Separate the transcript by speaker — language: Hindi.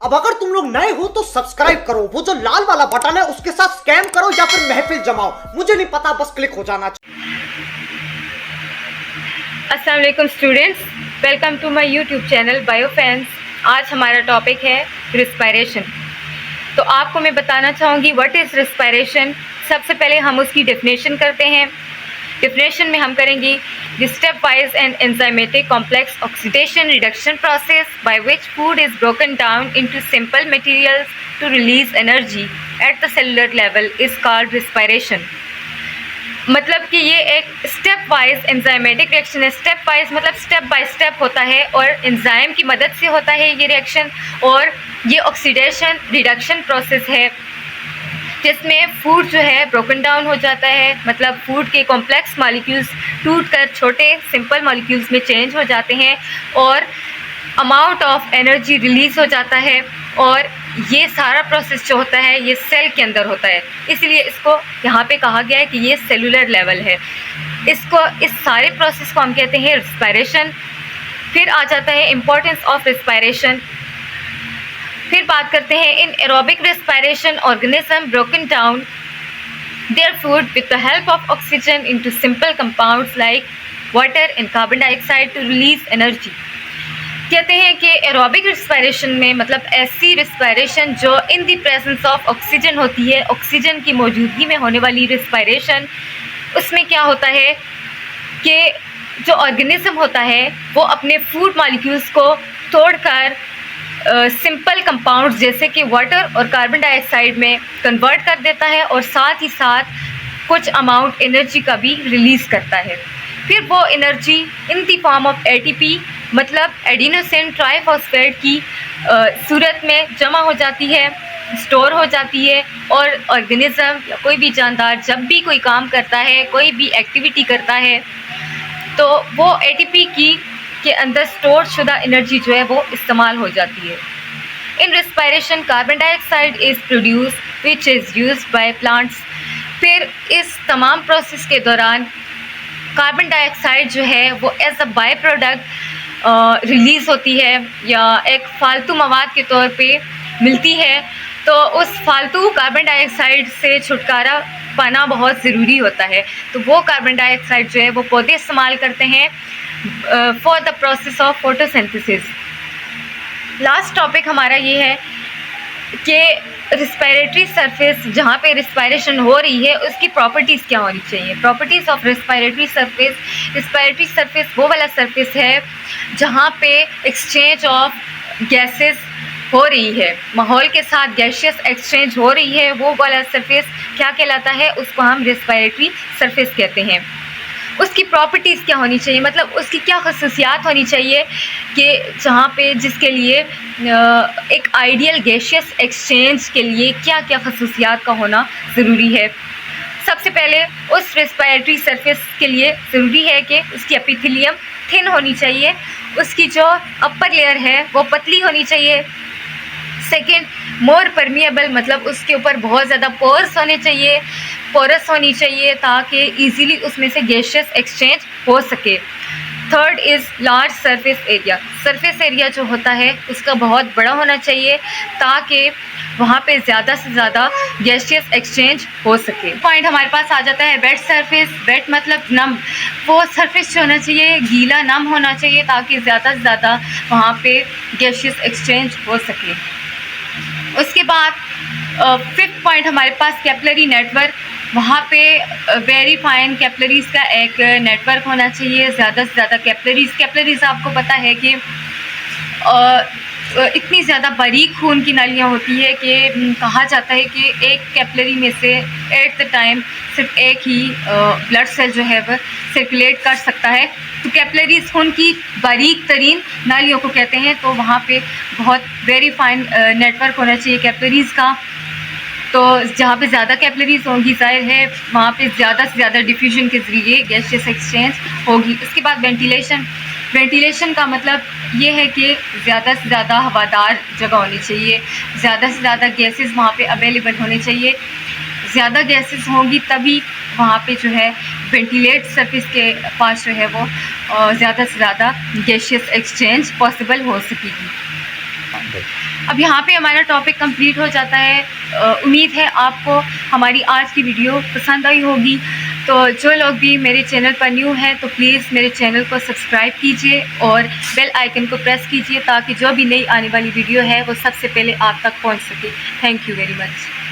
Speaker 1: अब अगर तुम लोग नए हो तो सब्सक्राइब करो, वो जो लाल वाला बटन है उसके साथ स्कैम करो या फिर महफिल जमाओ, मुझे नहीं पता, बस क्लिक हो जाना चाहिए।
Speaker 2: अस्सलाम वालेकुम students, welcome to my YouTube channel Biofence. आज हमारा टॉपिक है रिस्पायरेशन। तो आपको मैं बताना चाहूँगी व्हाट इज़ रिस्पायरेशन। सबसे पहले हम उसकी डेफिनेशन करते हैं। डेफिनेशन में हम करेंगे the step wise and enzymatic complex oxidation reduction process by which food is broken down into simple materials to release energy at the cellular level is called respiration. मतलब कि ये एक स्टेप वाइज एंजाइमेटिक रिएक्शन है। स्टेप वाइज मतलब स्टेप बाय स्टेप होता है और एंजाइम की मदद से होता है ये रिएक्शन। और ये ऑक्सीडेशन रिडक्शन प्रोसेस है जिसमें फूड जो है ब्रोकन डाउन हो जाता है, मतलब फूड के कॉम्प्लेक्स मॉलिक्यूल्स टूटकर छोटे सिंपल मॉलिक्यूल्स में चेंज हो जाते हैं और अमाउंट ऑफ एनर्जी रिलीज़ हो जाता है। और ये सारा प्रोसेस जो होता है ये सेल के अंदर होता है, इसलिए इसको यहाँ पे कहा गया है कि ये सेलुलर लेवल है। इस सारे प्रोसेस को हम कहते हैं रिस्पायरेशन। फिर आ जाता है इम्पोर्टेंस ऑफ रिस्पायरेशन। फिर बात करते हैं in aerobic respiration organism broken down their food with the help of oxygen into simple compounds like water and carbon dioxide to release energy. कहते हैं कि एरोबिक रिस्पायरेशन में मतलब ऐसी रिस्पायरेशन जो in the presence of oxygen होती है, ऑक्सीजन की मौजूदगी में होने वाली रिस्पायरेशन, उसमें क्या होता है कि जो ऑर्गेनिज्म होता है वो अपने फूड मॉलिक्यूल्स को तोड़कर सिंपल कंपाउंड्स जैसे कि वाटर और कार्बन डाइऑक्साइड में कन्वर्ट कर देता है और साथ ही साथ कुछ अमाउंट एनर्जी का भी रिलीज़ करता है। फिर वो energy in the form of ATP मतलब एडिनोसिन ट्राइफॉस्फेट की सूरत में जमा हो जाती है, स्टोर हो जाती है। और ऑर्गेनिज्म या कोई भी जानदार जब भी कोई काम करता है, कोई भी एक्टिविटी करता है, तो वो एटीपी के अंदर स्टोर शुदा एनर्जी जो है वो इस्तेमाल हो जाती है। In respiration carbon dioxide is produce which is used by plants. फिर इस तमाम प्रोसेस के दौरान कार्बन डाइऑक्साइड जो है वो as a by product release होती है या एक फालतू मवाद के तौर पे मिलती है। तो उस फालतू कार्बन डाइऑक्साइड से छुटकारा पाना बहुत ज़रूरी होता है। तो वो कार्बन डाइऑक्साइड जो है वो पौधे इस्तेमाल करते हैं for the process of photosynthesis. Last topic हमारा ये है कि रिस्पायरेटरी सरफेस जहाँ पे रिस्पायरेशन हो रही है उसकी प्रॉपर्टीज़ क्या होनी चाहिए। Properties of respiratory surface. Respiratory surface वो वाला सरफेस है जहाँ पे एक्सचेंज ऑफ गैसेस हो रही है, माहौल के साथ गैशियस एक्सचेंज हो रही है, वो वाला सरफेस क्या कहलाता है, उसको हम रिस्पायरेटरी सरफेस कहते हैं। उसकी प्रॉपर्टीज़ क्या होनी चाहिए, मतलब उसकी क्या खसूसियात होनी चाहिए कि जहाँ पे जिसके लिए एक आइडियल गैशियस एक्सचेंज के लिए क्या क्या खसूसियात का होना ज़रूरी है। सबसे पहले उस रिस्पायरेटरी सरफेस के लिए ज़रूरी है कि उसकी एपिथेलियम थिन होनी चाहिए, उसकी जो अपर लेयर है वो पतली होनी चाहिए। सेकेंड, मोर परमिएबल मतलब उसके ऊपर बहुत ज़्यादा पोर्स होनी चाहिए ताकि इजीली उसमें से गैशियस एक्सचेंज हो सके। Third is large surface area. Surface area जो होता है उसका बहुत बड़ा होना चाहिए ताकि वहाँ पे ज़्यादा से ज़्यादा गैशियस एक्सचेंज हो सके। पॉइंट हमारे पास आ जाता है वेट सरफेस। वेट मतलब नम। वो सरफेस जो होना चाहिए गीला नम होना चाहिए ताकि ज़्यादा से ज़्यादा वहाँ पे गैशियस एक्सचेंज हो सके। उसके बाद फिफ्थ पॉइंट हमारे पास कैपिलरी नेटवर्क। वहाँ पे वेरी फाइन कैपिलरीज़ का एक नेटवर्क होना चाहिए, ज़्यादा से ज़्यादा कैपिलरीज़ आपको पता है कि इतनी ज़्यादा बारीक खून की नालियाँ होती है कि कहा जाता है कि एक कैपिलरी में से एट द टाइम सिर्फ एक ही ब्लड सेल जो है वह सर्कुलेट कर सकता है। तो कैपिलरीज़ खून की बारीक तरीन नालियों को कहते हैं। तो वहाँ पे बहुत वेरी फाइन नेटवर्क होना चाहिए कैपिलरीज़ का। तो जहाँ पे ज़्यादा कैपिलरीज़ होंगी जाहिर है वहाँ पे ज़्यादा से ज़्यादा डिफ्यूजन के ज़रिए गैशियस एक्सचेंज होगी। उसके बाद वेंटिलेशन का मतलब ये है कि ज़्यादा से ज़्यादा हवादार जगह होनी चाहिए, ज़्यादा से ज़्यादा गैसेस वहाँ पे अवेलेबल होने चाहिए। ज़्यादा गैसेस होंगी तभी वहाँ पे जो है वेंटिलेट सरफेस के पास जो है वो ज़्यादा से ज़्यादा गैशियस एक्सचेंज पॉसिबल हो सकेगी। अब यहाँ पे हमारा टॉपिक कंप्लीट हो जाता है। उम्मीद है आपको हमारी आज की वीडियो पसंद आई होगी। तो जो लोग भी मेरे चैनल पर न्यू हैं तो प्लीज़ मेरे चैनल को सब्सक्राइब कीजिए और बेल आइकन को प्रेस कीजिए ताकि जो भी नई आने वाली वीडियो है वो सबसे पहले आप तक पहुँच सके। Thank you very much.